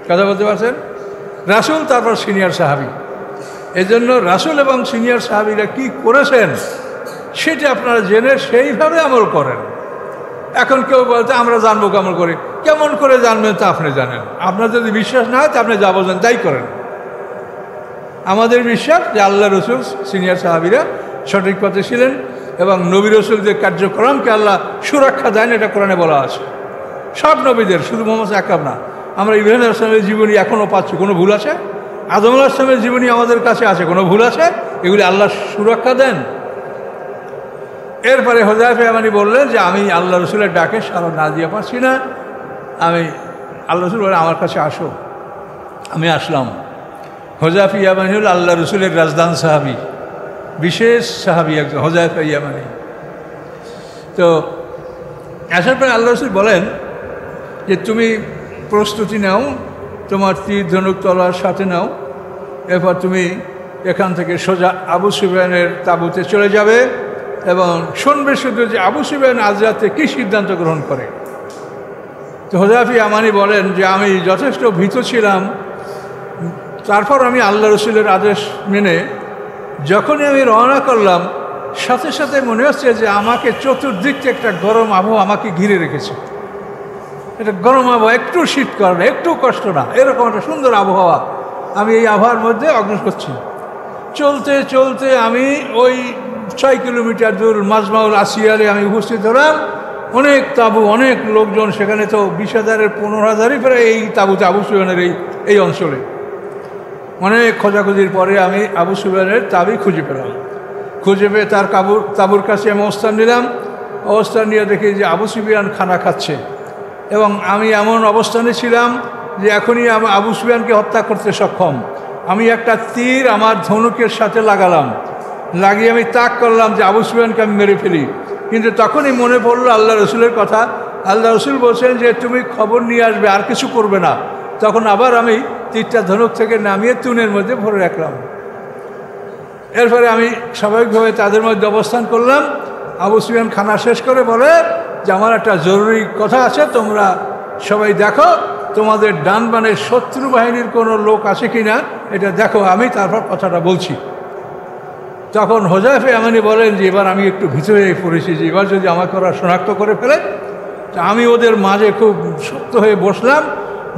কথা বলতে পারছেন? রাসূল, তারপর সিনিয়র সাহাবী। এজন্য রাসূল এবং সিনিয়র সাহাবীরা কি করেছেন সেটা আপনারা জেনে সেইভাবে আমল করেন। এখন কেউ বলতে আমরা জানবো কেমন করে, কেমন করে জানবেন তা আপনি জানেন। আপনার যদি বিশ্বাস না হয় তা আপনি যা বোঝেন তাই করেন। আমাদের বিশ্বাস যে আল্লাহ রসুল সিনিয়র সাহাবীরা সঠিক পথে ছিলেন এবং নবী রসুলদের কার্যক্রমকে আল্লাহ সুরক্ষা দেন, এটা কোরআনে বলা আছে। সব নবীদের, শুধু মোহাম্মদ আকরাম না। আমরা ইব্রাহিম আলাইহিস সালামের জীবনী এখনও পাচ্ছি, কোনো ভুল আছে? আদম আলাইহিস সালামের জীবনী আমাদের কাছে আছে, কোনো ভুল আছে? এগুলি আল্লাহ সুরক্ষা দেন। এরপরে হুযায়ফা ইয়ামানি বললেন যে আমি আল্লাহ রসুলের ডাকে সাড়া না দিয়ে পারছি না, আমি আল্লাহ রসুল বলে আমার কাছে আসো। আমি আসলাম। হুযায়ফা ইয়ামানি হল আল্লাহ রসুলের রাজদান সাহাবী, বিশেষ সাহাবী একজন হুযায়ফা ইয়ামানি। তো আসার পরে আল্লাহ রসুল বলেন যে তুমি প্রস্তুতি নাও, তোমার তীর ধনুক তলোয়ার সাথে নাও, এরপর তুমি এখান থেকে সোজা আবু সুফিয়ানের তাঁবুতে চলে যাবে এবং শুনবে শুধু যে আবু সুফিয়ান আজ রাতে কী সিদ্ধান্ত গ্রহণ করে। তো হুযায়ফা ইয়ামানি বলেন যে আমি যথেষ্ট ভীত ছিলাম, তারপর আমি আল্লাহ রসুলের আদেশ মেনে যখনই আমি রওনা করলাম, সাথে সাথে মনে হচ্ছে যে আমাকে চতুর্দিক থেকে একটা গরম আবহাওয়া আমাকে ঘিরে রেখেছে। এটা গরম আবহাওয়া, একটু শীত করে না, একটু কষ্ট না, এরকম একটা সুন্দর আবহাওয়া। আমি এই আবহাওয়ার মধ্যে অগ্রসর হচ্ছি। চলতে চলতে আমি ওই 6 কিলোমিটার দূর মাজমাউল আসিয়ারে আমি উপস্থিত হলাম। অনেক তাঁবু, অনেক লোকজন সেখানে, তো 20,000-এর 15,000-ই প্রায় এই তাঁবুতে, আবু সুফিয়ানের এই অঞ্চলে। অনেক খোঁজাখুঁজির পরে আমি আবু সুফিয়ানের তাঁবু খুঁজে পেলাম। খুঁজে পেয়ে তার তাঁবুর কাছে আমি অবস্থান নিলাম। অবস্থান নিয়ে দেখি যে আবু সুফিয়ান খানা খাচ্ছে, এবং আমি এমন অবস্থানে ছিলাম যে এখনই আবু সুফিয়ানকে হত্যা করতে সক্ষম। আমি একটা তীর আমার ধনুকের সাথে লাগালাম, লাগিয়ে আমি তাক করলাম যে আবু সুফিয়ানকে আমি মেরে ফেলি। কিন্তু তখনই মনে পড়লো আল্লাহ রসুলের কথা। আল্লাহ রসুল বলছেন যে তুমি খবর নিয়ে আসবে, আর কিছু করবে না। তখন আবার আমি তীরটা ধনুক থেকে নামিয়ে তুনের মধ্যে ভরে রাখলাম। এরপরে আমি স্বাভাবিকভাবে তাদের মধ্যে অবস্থান করলাম। আবু সুফিয়ান খানা শেষ করে বলে যে আমার একটা জরুরি কথা আছে, তোমরা সবাই দেখো তোমাদের ডান বানে শত্রু বাহিনীর কোনো লোক আছে কি না, এটা দেখো, আমি তারপর কথাটা বলছি। তখন হুযায়ফা ইয়ামানি বলেন যে এবার আমি একটু ভিতরে পড়েছি, যে এবার যদি আমাকে ওরা শনাক্ত করে ফেলে। তা আমি ওদের মাঝে খুব শক্ত হয়ে বসলাম।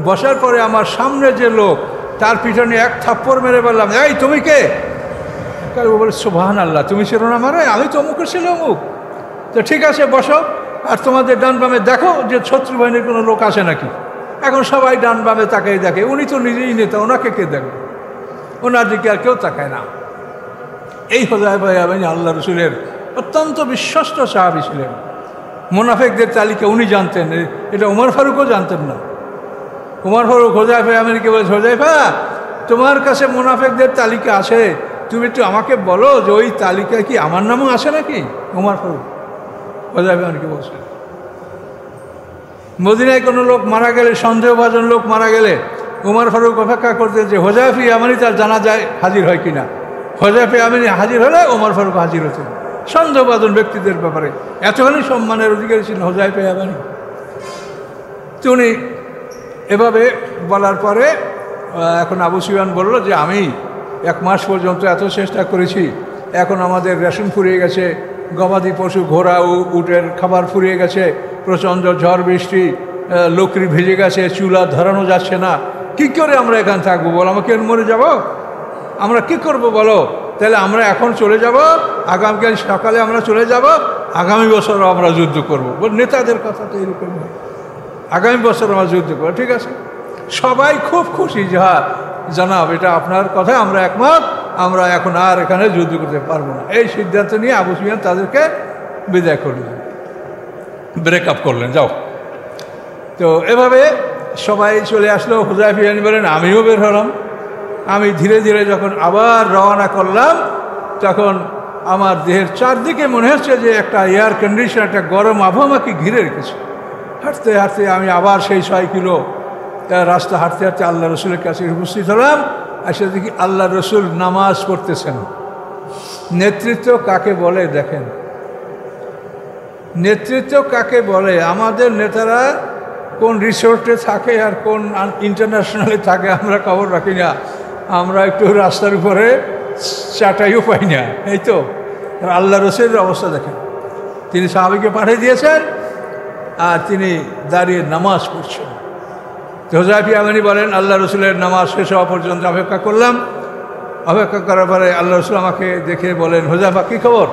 বসার পরে আমার সামনে যে লোক, তার পিছনে এক থাপ্পড় মেরে বললাম, এই তুমি কে? ও বলে সুবহানাল্লাহ, তুমি ছিল না মারে? আমি তো অমুকের ছিল, অমুক। তো ঠিক আছে, বসো, আর তোমাদের ডান বামে দেখো যে শত্রু বাহিনীর কোনো লোক আসে নাকি। এখন সবাই ডান বামে তাকাই দেখে, উনি তো নিজেই নেতা, ওনাকে কে দেখবে? ওনার দিকে আর কেউ তাকায় না। এই হুযায়ফা ইয়ামানি আল্লাহ রসুলের অত্যন্ত বিশ্বস্ত সাহাবী ছিলেন। মুনাফিকদের তালিকা উনি জানতেন, এটা উমর ফারুকও জানতেন না। উমর ফারুক হুযায়ফা ইয়ামানিকে বলে, হুযায়ফা তোমার কাছে মুনাফিকদের তালিকা আছে, তুমি একটু আমাকে বলো যে ওই তালিকায় কি আমার নামও আছে নাকি? উমর ফারুক হুযায়ফা ইয়ামানিকে বলছে। মদিনায় কোনো লোক মারা গেলে, সন্দেহভাজন লোক মারা গেলে উমর ফারুক অপেক্ষা করতেন যে হুযায়ফা ইয়ামানি তার জানাজায় হাজির হয় কিনা। হুযায়ফা ইয়ামানি হাজির হলে উমর ফারুক হাজির হতেন সন্দেহভাজন ব্যক্তিদের ব্যাপারে। এতখানি সম্মানের অধিকারী ছিলেন হুযায়ফা ইয়ামানি। উনি এভাবে বলার পরে এখন আবু সুফিয়ান বলল যে আমি 1 মাস পর্যন্ত এত চেষ্টা করেছি, এখন আমাদের রেশন ফুরিয়ে গেছে, গবাদি পশু, ঘোড়া, উটের খাবার ফুরিয়ে গেছে, প্রচণ্ড ঝড় বৃষ্টি, লোকরি ভেজে গেছে, চুলা ধরানো যাচ্ছে না, কি করে আমরা এখানে থাকবো বলো? আমাকে মরে যাব? আমরা কি করব বলো? তাহলে আমরা এখন চলে যাব, আগামীকাল সকালে আমরা চলে যাব, আগামী বছরও আমরা যুদ্ধ করব। নেতাদের কথা তো এরকম, আগামী বছর আমরা যুদ্ধ করবো। ঠিক আছে, সবাই খুব খুশি যে হ্যাঁ জানাব, এটা আপনার কথা, আমরা একমত, আমরা এখন আর এখানে যুদ্ধ করতে পারবো না। এই সিদ্ধান্ত নিয়ে আবু সুফিয়ান তাদেরকে বিদায় করলেন, ব্রেকআপ করলেন, যাও। তো এভাবে সবাই চলে আসলো। হুযায়ফা ইয়ামানি বলেন আমিও বের হলাম। আমি ধীরে ধীরে যখন আবার রওনা করলাম, তখন আমার দেহের চারদিকে মনে হচ্ছে যে একটা এয়ার কন্ডিশন, একটা গরম আবহাওয়া আমাকে ঘিরে রেখেছে। হাঁটতে হাঁটতে আমি আবার সেই 6 কিলো রাস্তা হাঁটতে হাঁটতে আল্লাহ রসুলের কাছে উপস্থিত হলাম। এসে দেখি আল্লাহ রসুল নামাজ পড়তেছেন। নেতৃত্ব কাকে বলে দেখেন, নেতৃত্ব কাকে বলে? আমাদের নেতারা কোন রিসোর্টে থাকে আর কোন ইন্টারন্যাশনালে থাকে আমরা খবর রাখি না। আমরা একটু রাস্তার উপরে চাটাইও পাই না। এই তো আল্লাহ রসুলের অবস্থা দেখেন, তিনি সাহাবীকে পাঠিয়ে দিয়েছেন আর তিনি দাঁড়িয়ে নামাজ পড়ছেন। হুযায়ফা ইয়ামানি বলেন আল্লাহ রসুলের নামাজ শেষ হওয়া পর্যন্ত অপেক্ষা করলাম। অপেক্ষা করার পরে আল্লাহ রসুল আমাকে দেখে বলেন, হুযায়ফা কী খবর?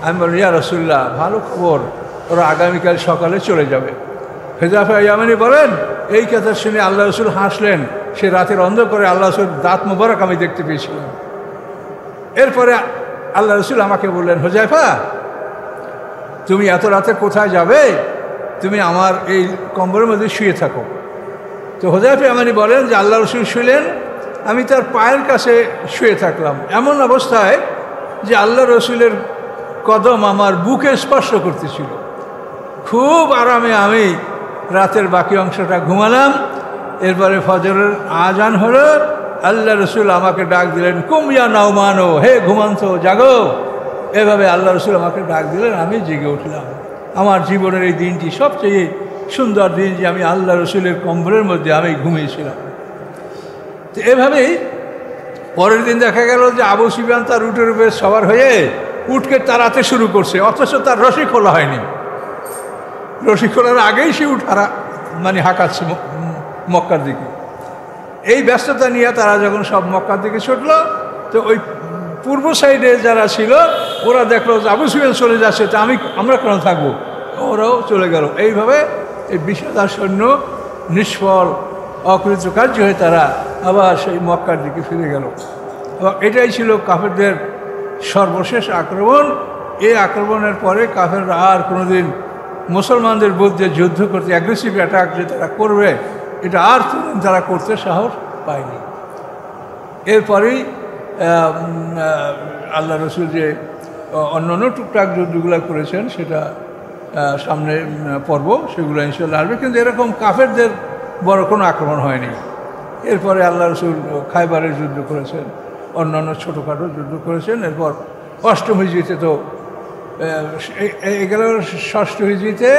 আমি বলি, ইয়া রাসূলুল্লাহ, ভালো খবর, ওরা আগামীকাল সকালে চলে যাবে। হুযায়ফা ইয়ামানি বলেন এই কথা শুনে আল্লাহ রসুল হাসলেন। সে রাতের অন্ধকারে আল্লাহ রসুল দাঁত মোবারক আমি দেখতে পেয়েছিলাম। এরপরে আল্লাহ রসুল আমাকে বললেন, হুযায়ফা তুমি এত রাতে কোথায় যাবে? তুমি আমার এই কম্বলের মধ্যে শুয়ে থাকো। তো হুযায়ফা ইয়ামানি বলেন যে আল্লাহ রসুল শুলেন, আমি তার পায়ের কাছে শুয়ে থাকলাম, এমন অবস্থায় যে আল্লাহ রসুলের কদম আমার বুকে স্পর্শ করতেছিল। খুব আরামে আমি রাতের বাকি অংশটা ঘুমালাম। এরপরে ফজরের আজান হলো, আল্লাহ রসুল আমাকে ডাক দিলেন, কুম ইয়া নাওমানো, হে ঘুমান্ত জাগো। এভাবে আল্লাহ রসুল আমাকে ডাক দিলেন, আমি জেগে উঠলাম। আমার জীবনের এই দিনটি সবচেয়ে সুন্দর দিন যে আমি আল্লাহ রসুলের কম্বলের মধ্যে আমি ঘুমিয়েছিলাম। তো এভাবেই পরের দিন দেখা গেল যে আবু সুফিয়ান তার উটের উপরে সবার হয়ে উটকে তাড়াতে শুরু করছে, অথচ তার রশি খোলা হয়নি। রশি খোলার আগেই সে উট হাঁকাচ্ছে মক্কার দিকে। এই ব্যস্ততা নিয়ে তারা যখন সব মক্কার দিকে ছুটল, তো ওই পূর্ব সাইডে যারা ছিল ওরা দেখলো যে আবু সুফিয়ান চলে যাচ্ছে, তা আমরা কেন থাকবো, ওরাও চলে গেল। এইভাবে এই 20,000 সৈন্য নিষ্ফল অকৃতকার্য হয়ে তারা আবার সেই মক্কার দিকে ফিরে গেল। এবং এটাই ছিল কাফেরদের সর্বশেষ আক্রমণ। এই আক্রমণের পরে কাফেররা আর কোনোদিন মুসলমানদের বিরুদ্ধে যুদ্ধ করতে, অ্যাগ্রেসিভ অ্যাটাক যে তারা করবে, এটা আর তারা করতে সাহস পায়নি। এরপরেই আল্লাহ রসুল যে অন্যান্য টুকটাক যুদ্ধগুলো করেছেন সেটা সামনে পর্ব, সেগুলো ইনশাল্লাহ আসবে। কিন্তু এরকম কাফেরদের বড় কোনো আক্রমণ হয়নি। এরপরে আল্লাহ রসুল খায়বারের যুদ্ধ করেছেন, অন্যান্য ছোটোখাটো যুদ্ধ করেছেন। এরপর অষ্টম হিজরিতে তো এগুলো, ষষ্ঠ হিজরিতে,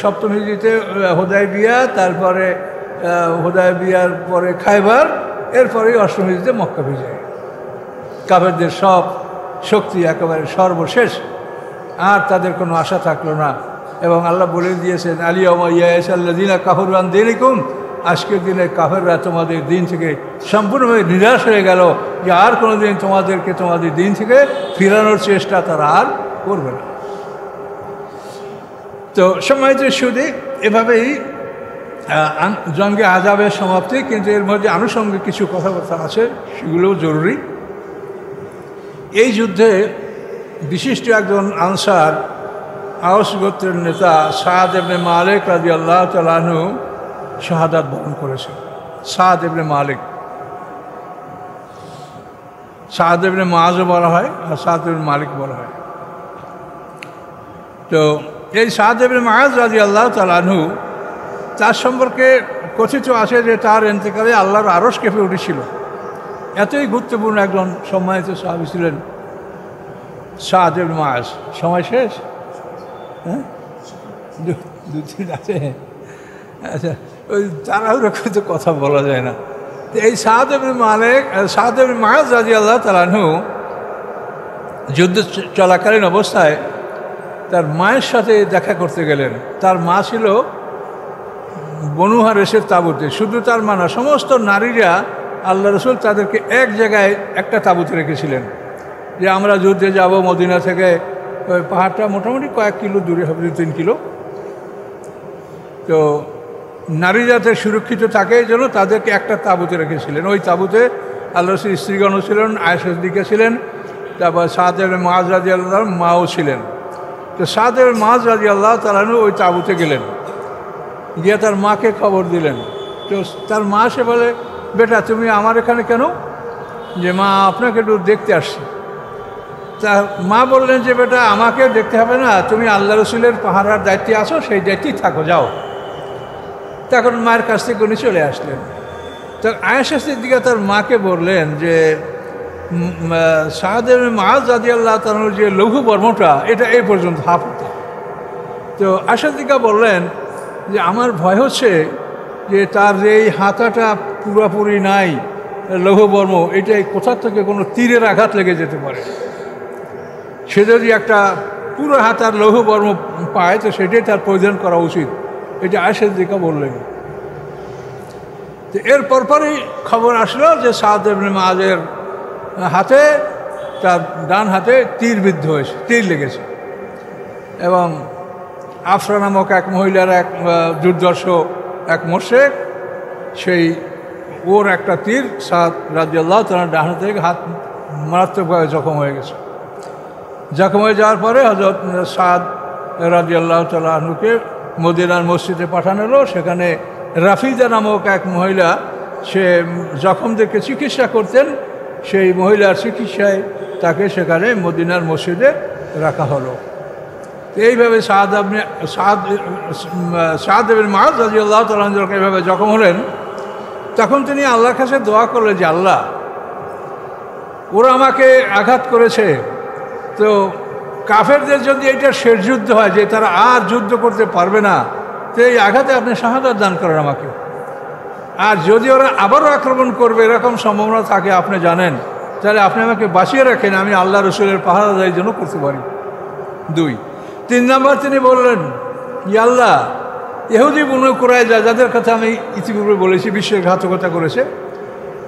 সপ্তম হিজরিতে হুদায়বিয়া, তারপরে হুদায়বিয়ার পরে খায়বার, এরপরেই অষ্টম হিজরিতে মক্কা বিজয়। কাফেরদের সব শক্তি একেবারে সর্বশেষ, আর তাদের কোনো আশা থাকলো না। এবং আল্লাহ বলে দিয়েছেন আলিয়াউমা ইয়াসাল্লাযিনা কাফারু আন দীনিকুম, আজকের দিনে কাফেররা তোমাদের দিন থেকে সম্পূর্ণভাবে নিরাশ হয়ে গেল, যে আর কোনো দিন তোমাদেরকে তোমাদের দিন থেকে ফিরানোর চেষ্টা তারা আর করবে না। তো সম্মানিত সুদী, এভাবেই জঙ্গে আযাবের সমাপ্তি। কিন্তু এর মধ্যে আনুষঙ্গিক কিছু কথাবার্তা আছে, সেগুলোও জরুরি। এই যুদ্ধে বিশিষ্ট একজন আনসার আওস গোত্রের নেতা সাদ ইবনে মালিক রাদিয়াল্লাহু তাআলা আনহু শাহাদাত বরণ করেছেন। সাদ ইবনে মালিক, সাদ ইবনে মুআযও বলা হয় আর সাদ ইবনে মালিক বলা হয়। তো এই সাদ ইবনে মুআয রাদিয়াল্লাহু তাআলা আনহু, তার সম্পর্কে কথিত আছে যে তার ইন্তেকালে আল্লাহর আরশ কেঁপে উঠেছিল। এতই গুরুত্বপূর্ণ একজন সম্মানিত সাহাবী ছিলেন সাদ ইবনে মুআয। সময় শেষ? হ্যাঁ, দু-তিন আছে। আচ্ছা, ওই তাড়াহুড়ো করে তো কথা বলা যায় না। তো এই সাদ ইবনে মালিক, সাদ ইবনে মুআয রাদিয়াল্লাহু তাআলা আনহু যুদ্ধ চলাকালীন অবস্থায় তার মায়ের সাথে দেখা করতে গেলেন। তার মা ছিল বনু হারেসের তাঁবুতে। শুধু তার মা না, সমস্ত নারীরা আল্লাহ রসুল তাদেরকে এক জায়গায় একটা তাঁবুতে রেখেছিলেন, যে আমরা যুদ্ধে যাব। মদিনা থেকে ওই পাহাড়টা মোটামুটি কয়েক কিলো দূরে হবে, 2-3 কিলো। তো নারী যাতে সুরক্ষিত থাকে এই জন্য তাদেরকে একটা তাঁবুতে রেখেছিলেন। ওই তাঁবুতে আল্লাহ রসুল স্ত্রীগণও ছিলেন, আয়েশা সিদ্দিকা ছিলেন, তারপর সাদ ইবনে মুআয রাদিয়াল্লাহু তাআলা মাও ছিলেন। তো সাদ ইবনে মুআয রাদিয়াল্লাহু তাআলা ওই তাঁবুতে গেলেন, গিয়ে তার মাকে খবর দিলেন। তো তার মা সে বলে, বেটা তুমি আমার এখানে কেন? যে মা আপনাকে একটু দেখতে আসছি। তার মা বললেন যে বেটা আমাকে দেখতে হবে না, তুমি আল্লাহ রসুলের পাহারার দায়িত্বে আছো, সেই দায়িত্বেই থাকো, যাও। তখন মায়ের কাছ থেকে উনি চলে আসলেন। তো আয়েশা সিদ্দিকা তার মাকে বললেন যে সাদ ইবনে মুআয রাদিয়াল্লাহু তাআলার যে লঘু বর্মটা, এটা এই পর্যন্ত হাফ হতো। তো আয়েশা সিদ্দিকা বললেন যে আমার ভয় হচ্ছে যে তার যে এই হাতাটা পুরোপুরি নাই, লৌহ বর্ম, এটাই কোথার থেকে কোনো তীরের আঘাত লেগে যেতে পারে। সে যদি একটা পুরো হাতার লৌহ বর্ম পায় তো সেটাই তার পরিধান করা উচিত, এটা আয়েশা সিদ্দিকা বললেন। তো এর পরপরই খবর আসলো যে সাদ ইবনে মুআযের হাতে, তার ডান হাতে তীর বিদ্ধ হয়েছে, তীর লেগেছে। এবং আফরা নামক এক মহিলার এক দুর্দর্শ এক মোশরিক, সেই ওর একটা তীর সাদ রাদিয়াল্লাহু তাআলা ডান হাত থেকে হাত মারাত্মকভাবে জখম হয়ে গেছে। জখম হয়ে যাওয়ার পরে হযরত সাদ রাদিয়াল্লাহু তাআলা আনহুকে মদিনার মসজিদে পাঠানো হলো। সেখানে রাফিদা নামক এক মহিলা, সে জখমদেরকে চিকিৎসা করতেন, সেই মহিলার চিকিৎসায় তাকে সেখানে মদিনার মসজিদে রাখা হলো। এইভাবে সাদ ইবনে মুআয রাদিয়াল্লাহু তাআলা যখন এইভাবে জখম হলেন, তখন তিনি আল্লাহর কাছে দোয়া করলেন যে আল্লাহ, ওরা আমাকে আঘাত করেছে, তো কাফেরদের যদি এটা শেষ যুদ্ধ হয়, যে তারা আর যুদ্ধ করতে পারবে না, তো এই আঘাতে আপনি শাহাদাত দান করেন আমাকে। আর যদি ওরা আবারও আক্রমণ করবে এরকম সম্ভাবনা থাকে আপনি জানেন, তাহলে আপনি আমাকে বাঁচিয়ে রাখেন, আমি আল্লাহ রসুলের পাহারাদারির জন্য করতে পারি। 2 3 নম্বর তিনি বললেন, আল্লাহ ইহুদি বনু কুরাইজা, যাদের কথা আমি ইতিপূর্বে বলেছি বিশ্বাসঘাতকতা করেছে,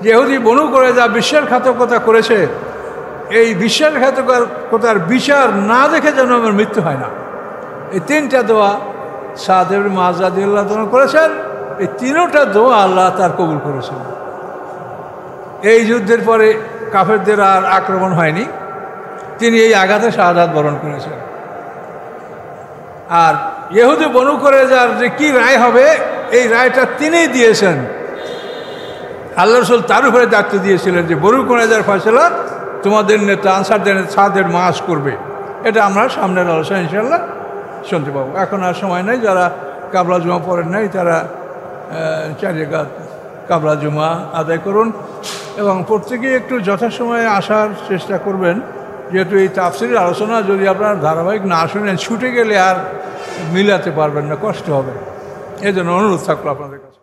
যে ইহুদি বনু কুরাইজা বিশ্বাসঘাতকতা করেছে, এই বিশ্বাসঘাতকতার বিচার না দেখে যেন আমার মৃত্যু হয় না। এই 3টা দোয়া সাদ ইবনে মুআয রাদিয়াল্লাহু তাআলা করেছেন। এই 3টা দোয়া আল্লাহ তার কবুল করেছেন। এই যুদ্ধের পরে কাফেরদের আর আক্রমণ হয়নি, তিনি এই আঘাতে শাহাদাত বরণ করেছেন। আর ইহুদি বনু কুরাইজার যে কী রায় হবে, এই রায়টা তিনিই দিয়েছেন। আল্লাহ রাসূল তার উপরে দায়িত্ব দিয়েছিলেন যে বনু কুরাইজার ফয়সালা তোমাদের নেতা আনসারদের সাদের মাস করবে। এটা আমরা সামনের আলোচনা ইনশাআল্লাহ শুনতে পাবো। এখন আর সময় নেই, যারা কাবলা জুমা পড়েন নাই তারা 4 রাকাত কাবলা জুমা আদায় করুন এবং প্রত্যেকেই একটু যথাসময়ে আসার চেষ্টা করবেন, যেহেতু এই তাফসীরের আলোচনা যদি আপনারা ধারাবাহিক না শুনেন ছুটে গেলে আর মিলাতে পারবেন না, কষ্ট হবে। এই জন্য অনুরোধ থাকলো আপনাদের কাছে।